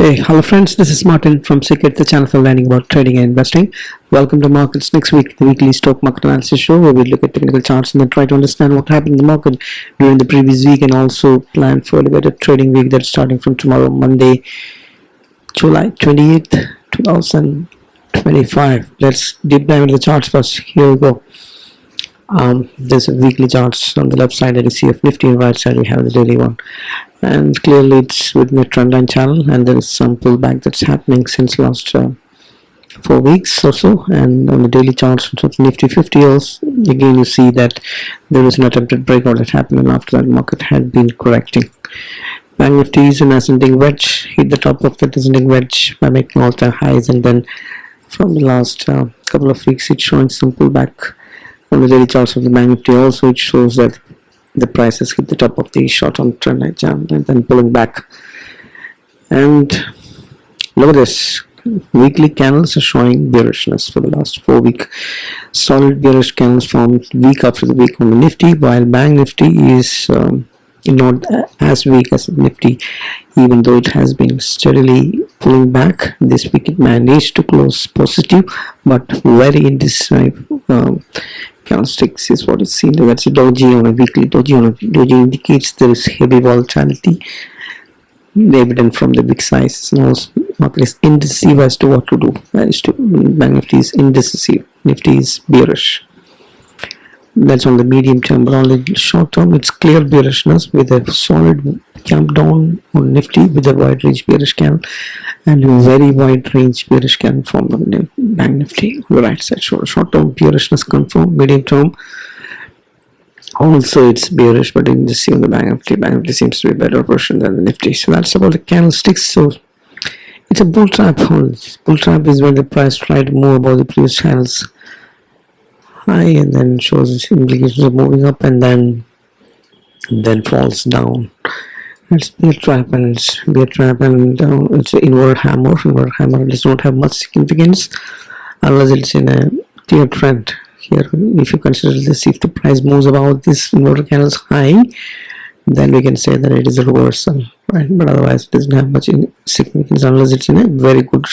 Hey, hello friends, this is Martin from Secret, the channel for learning about trading and investing. Welcome to Markets Next Week, the weekly stock market analysis show where we look at technical charts and then try to understand what happened in the market during the previous week and also plan for a better trading week that's starting from tomorrow, Monday, July 28th, 2025. Let's deep dive into the charts first. Here we go. There's a weekly charts on the left side that you see of Nifty, and right side we have the daily one, and clearly it's within a trendline channel, and there is some pullback that's happening since last 4 weeks or so. And on the daily charts of Nifty 50 also, again you see that there is an attempted breakout that happened, and after that market had been correcting. Banknifty is an ascending wedge, hit the top of that ascending wedge by making all-time highs, and then from the last couple of weeks it's showing some pullback. On the daily charts of the Banknifty also, it shows that the price has hit the top of the short-term trend line channel and then pulling back. And look at this, weekly candles are showing bearishness for the last 4 weeks. Solid bearish candles formed week after the week on the Nifty, while Banknifty is not as weak as Nifty, even though it has been steadily pulling back. This week it managed to close positive, but very indecisive candlesticks is what is seen. That's a doji on a weekly. Doji indicates there is heavy volatility, evident from the big size. And also market is indecisive as to what to do. Bank Nifty is indecisive. Nifty is bearish. That's on the medium term, but on the short term it's clear bearishness with a solid jump down on Nifty with a wide range bearish candle and a very wide range bearish candle formed on the Bank Nifty on the right side. Short term bearishness confirmed. Medium term also it's bearish, but in the on the Bank Nifty seems to be a better version than the Nifty. So that's about the candlesticks. So it's a bull trap. Bull trap is when the price tried to move above the previous channels high and then shows implications of moving up and then falls down. It's bear trap, and it's an inverted hammer. Inverted hammer does not have much significance unless it's in a clear trend. Here, if you consider this, if the price moves above this inverted candle's high, then we can say that it is a reversal, right? But otherwise it doesn't have much significance unless it's in a very good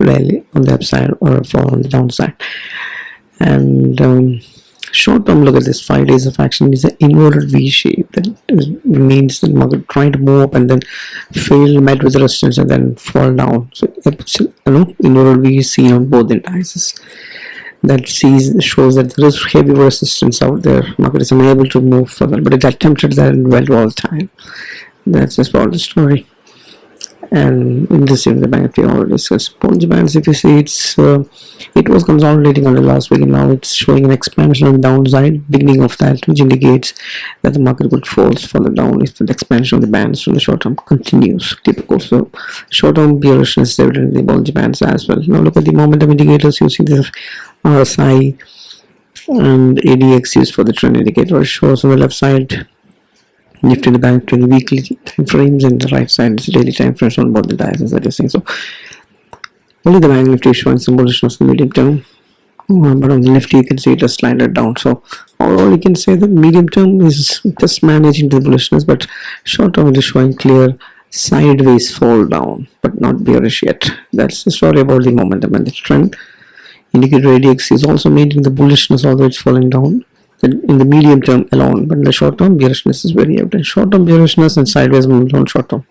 rally on the upside or a fall on the downside. And short term, look at this, 5 days of action is an inverted V shape. That means the market trying to move up and then fail, met with resistance and then fall down. So inverted V is seen on both indices. That shows that there is heavy resistance out there. Market is unable to move further, but it attempted that and went all the time. That's just all the story. And in this the Bank Nifty already discussed. Bollinger Bands, if you see, it was consolidating on the last week, and now it's showing an expansion on the downside, beginning of that, which indicates that the market could fall further down if the expansion of the bands from the short term continues. Typical. So short term bearishness is evident in the Bollinger Bands as well. Now look at the momentum indicators. You see the RSI and ADX used for the trend indicator. It shows on the left side Nifty and the Bank Nifty weekly time frames, and the right side is daily time frames on both the indices that you're seeing. So only the Bank Nifty is showing some bullishness in the medium term, but on the Nifty you can see it has slided down. So overall you can say that medium term is just managing the bullishness, but short term it is showing clear sideways fall down, but not bearish yet. That's the story about the momentum and the trend. Indicator ADX is also maintaining the bullishness, although it's falling down in the medium term alone, but in the short term bearishness is very evident. Short term bearishness and sideways movement on short term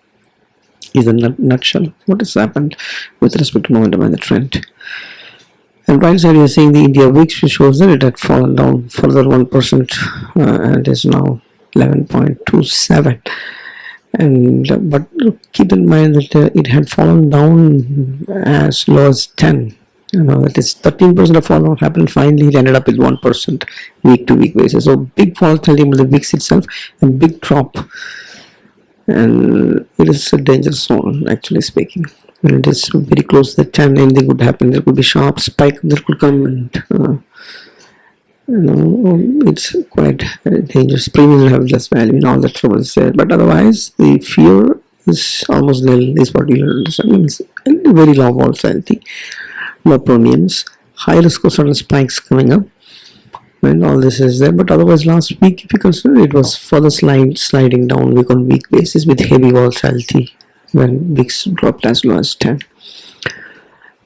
is a nutshell what has happened with respect to momentum and the trend. And right side you are seeing the India VIX, which shows that it had fallen down further 1% and is now 11.27. And but keep in mind that it had fallen down as low as 10. That is 13% of fall happened. Finally, it ended up with 1% week to week basis. So big volatility with the VIX itself and big drop, and it is a dangerous zone, actually speaking. When it is very close to the 10, anything could happen. There could be sharp spike that could come, and it's quite dangerous. Premiums have less value and all that trouble is there, but otherwise the fear is almost nil, is what you understand. It means very low volatility, low premiums, high risk of certain spikes coming up, and all this is there. But otherwise last week, if you consider, it was further sliding down week on week basis with heavy volatility when VIX dropped as low as 10.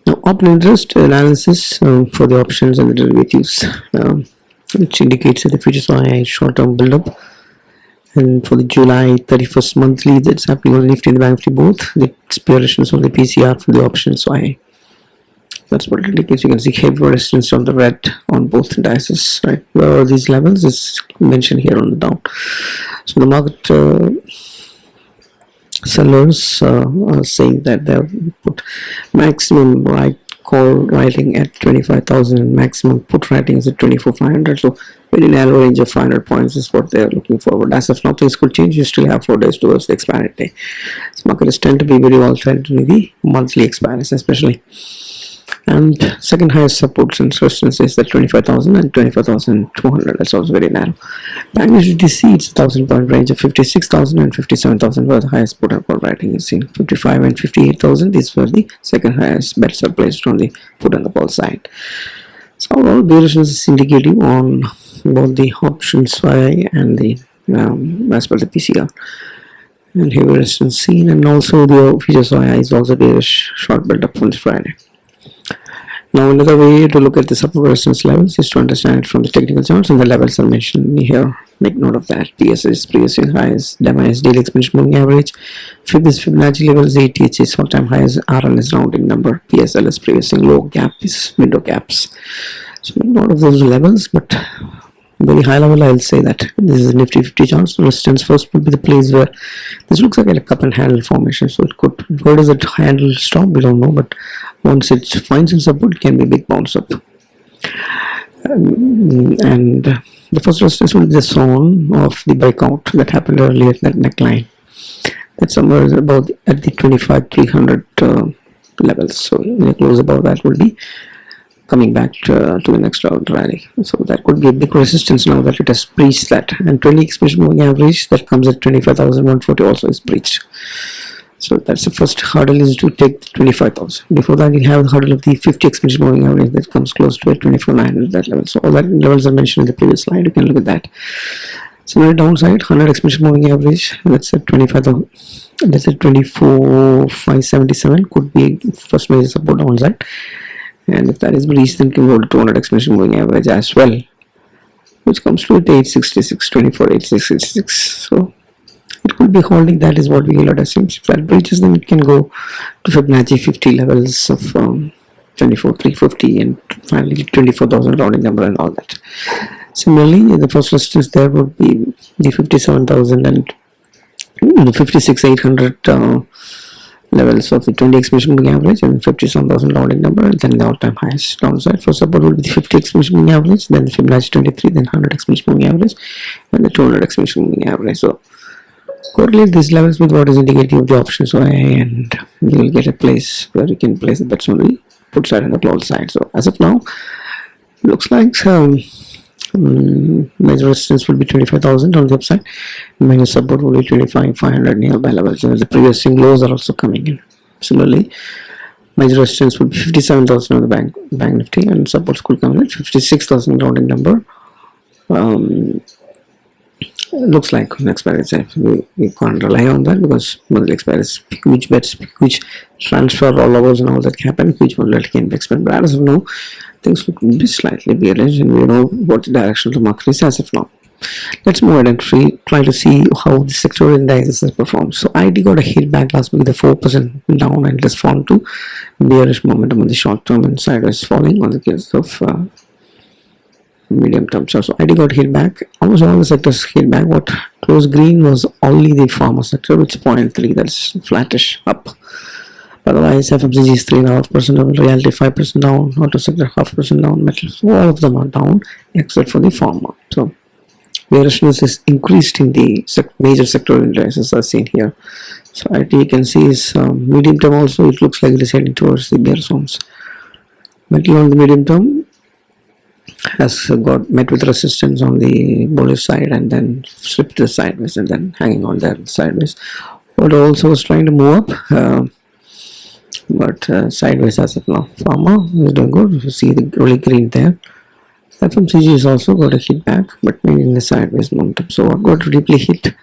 Now, open interest analysis for the options and the derivatives, which indicates that the futures are short-term build-up. And for the July 31st monthly, that's happening on the Nifty and the Banknifty both. The bearishness on the PCR for the options. So that's what it indicates. You can see heavy resistance on the red on both indices. Right, where are these levels is mentioned here on the down. So the market sellers are saying that they have put maximum call writing at 25,000 and maximum put writing is at 24,500. So very narrow range of 500 points is what they are looking forward. As of now, things could change. You still have 4 days towards the expiry day. So markets tend to be very volatile during the monthly expiries, especially. And second highest support and resistance is at 25,000 and 25,200. That's also very narrow. Banknifty sees 1,000 point range of 56,000 and 57,000 where the highest put and call writing is seen. 55 and 58,000. These were the second highest bets are placed on the put and the call side. So overall, bearishness is indicative on both the options SY and the as per the PCR. And heavy resistance seen, and also the future SY is also bearish short build up on Friday. Now another way to look at the support resistance levels is to understand it from the technical charts, and the levels are mentioned here. Make note of that. PS is previous highs, DEMA is daily exponential moving average, Fib is Fibonacci levels, ATH is all-time highs, RL is rounding number, PSL is previous low, gap is window gaps. So make note of those levels, but very high level I'll say that this is Nifty 50 charts. Resistance first will be the place where this looks like a cup and handle formation, so it could, where does it handle stop, we don't know, but once it finds its support, it can be a big bounce up. And the first resistance will be the zone of the breakout that happened earlier, that neckline. That's somewhere about at the 25,300 levels. So when you close above that will be coming back to the next round rally. So that could be a big resistance now that it has breached that. And 20 exponential moving average that comes at 25,140 also is breached. So that's the first hurdle, is to take 25,000. Before that, you have the hurdle of the 50 exponential moving average that comes close to 24,900 that level. So all that levels are mentioned in the previous slide. You can look at that. Similar downside, 100 exponential moving average. That's at 25,000. That's at 24,577. Could be first major support downside. And if that is breached, then can go to 200 exponential moving average as well, which comes to 866, 866. So it could be holding. That is what we will assume. If that breaches, then it can go to Fibonacci 50 levels of 24,350 and finally 24,000 rounding number and all that. Similarly, the first resistance there would be the 57,000 and the 56,800 levels of the 20 exponential moving average, and 57,000 rounding number, and then the all-time highest downside for support will be the 50 exponential moving average, then the Fibonacci 23, then 100 exponential moving average, and the 200 exponential moving average. So correlate these levels with what is indicative of the options OI, and you will get a place where you can place the bets on the put side and the call side. So as of now, looks like major resistance will be 25,000 on the upside, minor support will be 25,500 nearby levels. The previous swing lows are also coming in. Similarly, major resistance will be 57,000 on the Banknifty, and supports could come in at 56,000 rounding number. Looks like next pair is we can't rely on that because monthly expiry is huge bets, huge transfer rollovers and all that happen, huge volatility can be expected. But as of now, things look be slightly bearish, and we know what the direction of the market is as of now. Let's move ahead and try to see how the sectoral indices has performed. So IT got a hit back last week with a 4% down, and it has fallen to bearish momentum on the short term and sideways falling on the case of medium term. So IT got hit back. Almost all the sectors hit back. What closed green was only the pharma sector, which is 0.3, that's flattish up. Otherwise, FMCG is 3.5% down, realty 5% down, auto sector 0.5% down, metals, all of them are down except for the pharma. So bearishness is increased in the major sectoral indices as seen here. So IT you can see is medium term also, it looks like it is heading towards the bear zones. Metal on the medium term has got met with resistance on the bullish side and then slipped to the sideways and then hanging on there sideways. But also was trying to move up, but sideways as of now. Pharma is doing good. You see the really green there. FMCG has also got a hit back, but mainly in the sideways momentum. So what got deeply hit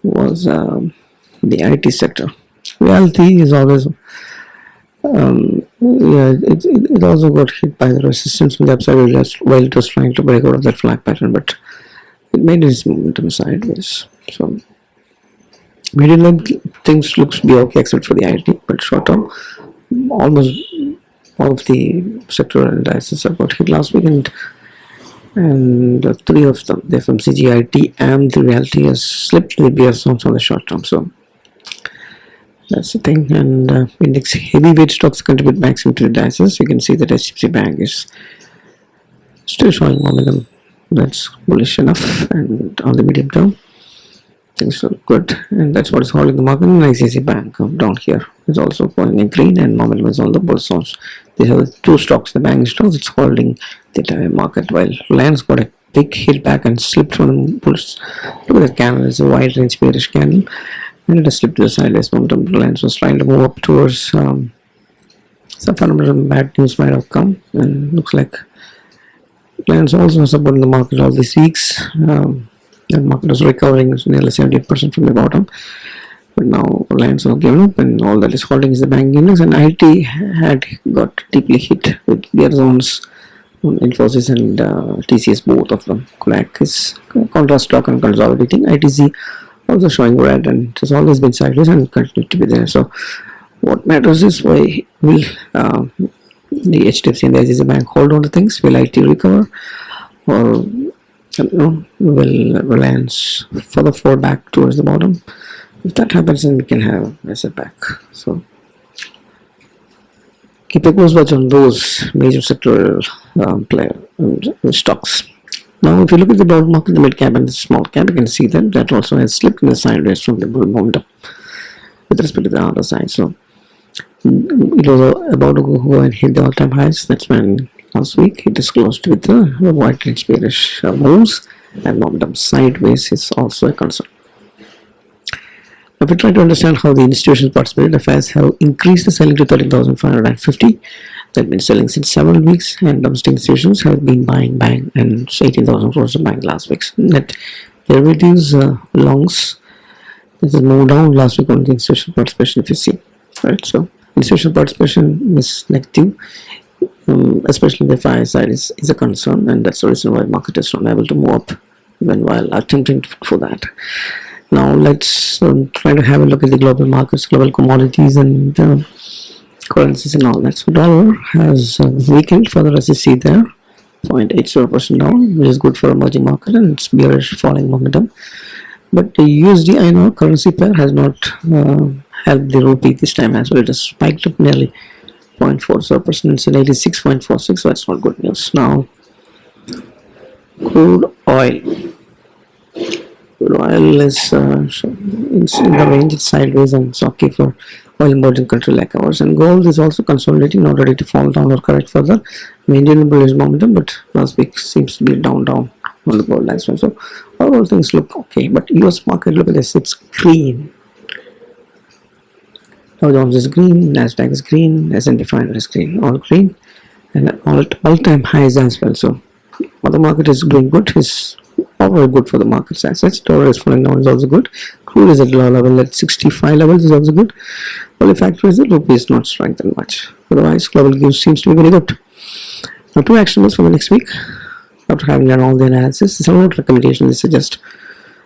was the IT sector. Reality is always, yeah, it also got hit by the resistance from the upside while it was trying to break out of that flag pattern, but it made its momentum sideways. So medium length things looks be okay except for the IT, but short term, almost all of the sectoral indices have got hit last week, and three of them, the FMCG, IT, and the reality has slipped the bear zones on the short term. So that's the thing. And index heavyweight stocks contribute maximum to the indices. You can see that HDFC Bank is still showing momentum. That's bullish enough, and on the medium term, things look good, and that's what is holding the market. And ICICI Bank down here is also going in green, and momentum is on the bull zones. These are the two stocks, the banking stocks, it's holding the entire market, while Reliance got a big hit back and slipped from the bulls. Look at that candle, it's a wide range bearish candle, and it has slipped to the sideways momentum. Reliance was trying to move up towards some fundamental bad news might have come, and looks like Reliance also supporting the market all these weeks. The market was recovering nearly 78% from the bottom, but now Reliance have given up, and all that is holding is the banking index. And IT had got deeply hit with their zones. Infosys and TCS, both of them. Kodak is contrast stock and consolidating. ITC also showing red, and it has always been sideways and continue to be there. So what matters is why will the HDFC and the ICICI Bank hold on to things? Will IT recover, or will Reliance further fall back towards the bottom? If that happens, then we can have a setback. So keep a close watch on those major sectoral stocks. Now, if you look at the broad market, the mid cap and the small cap, you can see that also has slipped in the sideways from the bull momentum with respect to the other side. So it was about to go and hit the all-time highs. That's when last week it is closed with the wide range bearish moves, and momentum sideways is also a concern. If we try to understand how the institutional participated, affairs have increased the selling to 13,550. They've been selling since several weeks, and domestic institutions have been buying, and 18,000 crores of buying last week. Net derivatives longs, this is moved down last week on the institutional participation, if you see, right? So institutional participation is negative, especially the FI side is a concern, and that's the reason why market is not able to move up even while attempting for that. Now let's try to have a look at the global markets, global commodities, and currencies and all that. So dollar has weakened further, as you see there, 0.80% down, which is good for emerging market, and it's bearish falling momentum. But the USD INR currency pair has not helped the rupee this time as well. It has spiked up nearly 0.40%. It's at 86.46, so that's not good news. Now crude oil. Crude oil is in the range, it's sideways, and it's okay for oil importing country like ours. And gold is also consolidating, not ready to fall down or correct further, maintaining bullish momentum, but last week seems to be down on the gold as well. So all things look okay, but US market, look at this, it's green. Dow Jones is green, Nasdaq is green, S&P 500 is green, all green, and all-time highs as well. So what the market is doing good is overall good for the market's assets. Dollar is falling down is also good. Crude is at low level at 65 levels is also good. Only factor is that rupee is not strengthened much. Otherwise, global news seems to be very good. Now, two actionables for the next week. After having done all the analysis, it's not recommendation. This is just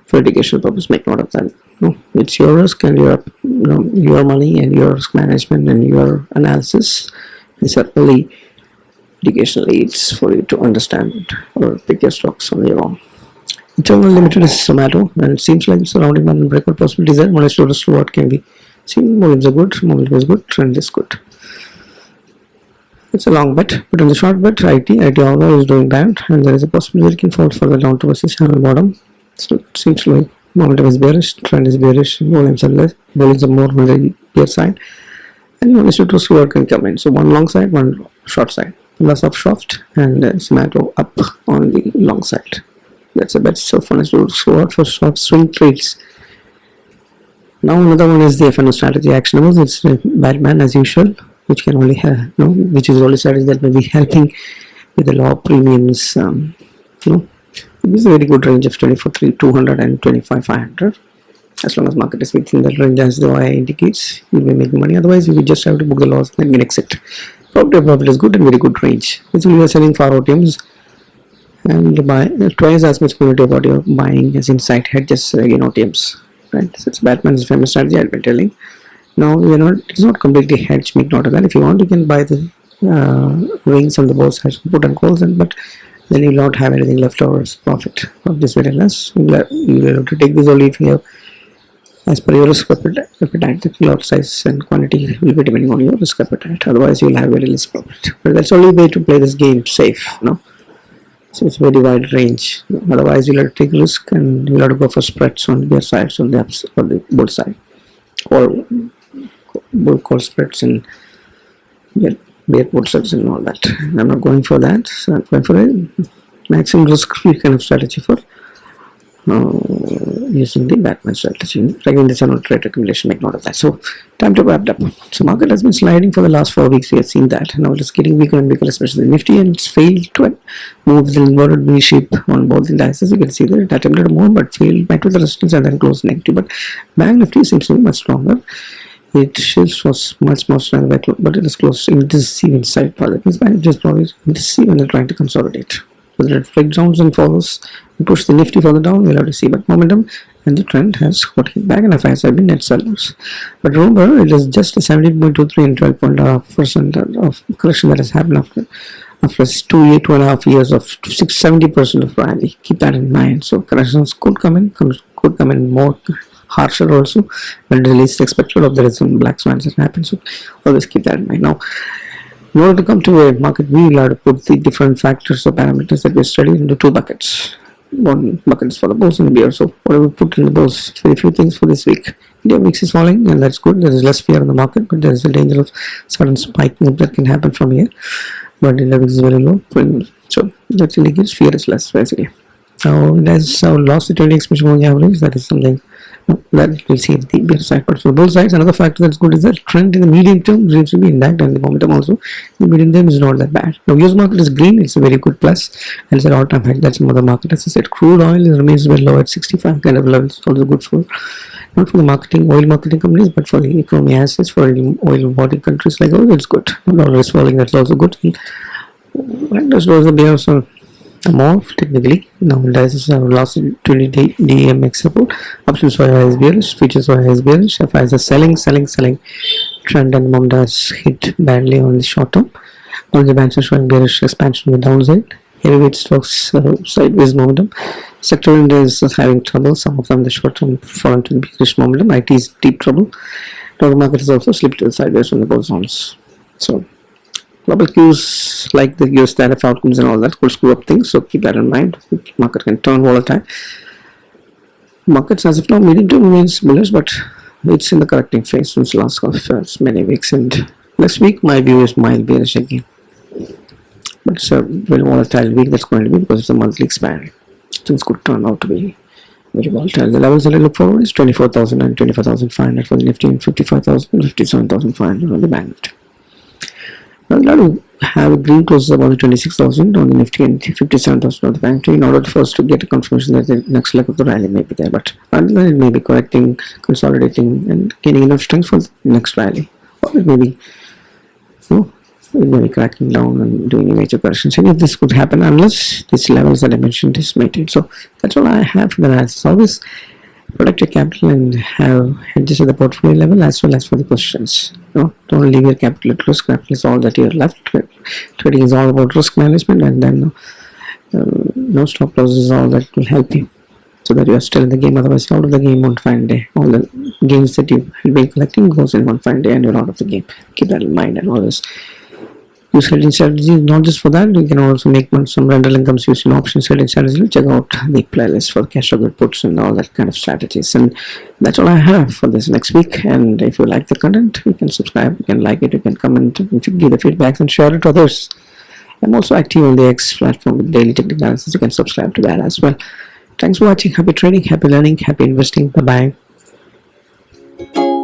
for educational purpose. Make note of that. No, it's your risk and your money and your risk management and your analysis. These are only educational aids for you to understand or pick your stocks on your own. Internal limited is Zomato, and it seems like it's surrounding one breakout possibilities there. Monetary RiskReward can be seen. Volumes are good, momentum is good, trend is good. It's a long bet, but in the short bet, IT although is doing bad, and there is a possibility it can fall further down towards the channel bottom. So it seems like momentum is bearish, trend is bearish, volumes are less, volumes are more on the bear side, and monetary RiskReward can come in. So one long side, one short side. Loss of soft and Zomato up on the long side. That's a bet. So monetary RiskReward for short swing trades. Now another one is the FNO strategy actionables. It's Batman as usual, which can only have which is only strategy that may be helping with the low premiums. This is a very good range of 24,200 and 25,500. As long as market is within the range as the OI indicates, you'll be making money. Otherwise, you will just have to book the loss and then exit. Profit is good and very good range. Basically, you are selling for OTMs and buy twice as much quantity of what you're buying as inside hedges again OTMs. Right? So it's Batman's famous strategy I've been telling. Now it's not completely hedged. Make note of that. If you want, you can buy the rings on the both sides, put and calls, but then you'll not have anything left over as profit of this very less. You'll have to take this only if you have, as per your risk appetite, the lot size and quantity will be depending on your risk appetite. Otherwise, you'll have very less profit. But that's the only way to play this game safe. So it's a very wide range. Otherwise, you'll have to take risk and you'll have to go for spreads on their sides, on the ups or the both side, or bull call spreads and bear put spreads and all that. I'm not going for that. So I'm going for a maximum risk-free kind of strategy for using the Batman strategy. Again, this is not trade recommendation, make note of that. So time to wrap up. So market has been sliding for the last 4 weeks. We have seen that. Now it's getting weaker and weaker, especially the Nifty, and it's failed to move the inverted V shape on both the indices. You can see that it attempted more but failed, met with the resistance and then closed negative. But Banknifty seems to be much stronger. It was much more stronger, but it is close in this inside. That means Banknifty is probably indecisive when they're trying to consolidate. Whether it breakdowns and follows and push the Nifty further down, we'll have to see. But momentum and the trend has got hit back, and FIs have been net sellers. But remember, it is just a 17.23 and 12.5% of correction that has happened after 2.5 years of 70% of rally. Keep that in mind. So corrections could come in more harsher also, but the least expected of there is some black swans that happen. So always keep that in mind. Now, in order to come to a market, we will have to put the different factors or parameters that we studied into 2 buckets. One bucket is for the bulls and the bears. So what do we put in the bulls? Very few things for this week. India VIX is falling, and that's good. There is less fear in the market, but there is a danger of sudden spiking up that can happen from here. But India VIX is very low, so that indicates fear is less basically. Now it has lost the 20 exponential moving average. That is something that we'll see at the bear side. But for both sides, another factor that's good is that trend in the medium term seems to be intact, and the momentum also the medium term is not that bad. Now US market is green, it's a very good plus, and it's an all-time high. That's another market. As I said, crude oil remains very low at 65 kind of levels. Also good for not for the oil marketing companies, but for the economy assets, for oil importing countries like ours, it's good. Dollar is falling, that's also good. And there's also bears are more technically. Now indices have lost 20 DMX support. Options for is bearish, futures for is bearish. FIs are selling. Trend and momentum has hit badly on the short term. All the banks are showing bearish expansion on the downside. Heavyweight stocks sideways momentum. Sector indices are having trouble. Some of them the short term fall into the bearish momentum. IT is deep trouble. The market is also slipped to the sideways from the both zones. So global cues like the US tariff outcomes and all that could screw up things, so keep that in mind. The market can turn volatile. Markets as of now medium term remains bullish, but it's in the correcting phase since last many weeks, and next week my view is mild bearish again. But it's a very volatile week that's going to be because it's a monthly expiry. Things could turn out to be very volatile. The levels that I look forward is 24,000 and 25,500 for the Nifty, and 55,000 and 57,500 on the Banknifty. Now, we'll have to have a green closes about 26,000 on the Nifty and 57,000 on the Banknifty in order for us to get a confirmation that the next leg of the rally may be there. But until then, it may be correcting, consolidating, and gaining enough strength for the next rally, or it may be, cracking down and doing a major correction. So this could happen unless these levels that I mentioned is maintained. So that's all I have for the analysis. Always protect your capital and have hedges at the portfolio level as well as for the positions. Don't leave your capital at risk. Capital is all that you're left. Trading is all about risk management, and then no stop loss is all that will help you, so that you are still in the game. Otherwise, you're out of the game one fine day. All the gains that you have been collecting goes in one fine day, and you're out of the game. Keep that in mind. And always use hedging strategies. Not just for that, you can also make some rental incomes using options hedging strategies. Check out the playlist for cash or good puts and all that kind of strategies. And that's all I have for this next week. And if you like the content, you can subscribe, you can like it, you can comment, you can give the feedbacks and share it to others. I'm also active on the X platform with daily technical analysis. You can subscribe to that as well. Thanks for watching. Happy trading, happy learning, happy investing. Bye bye.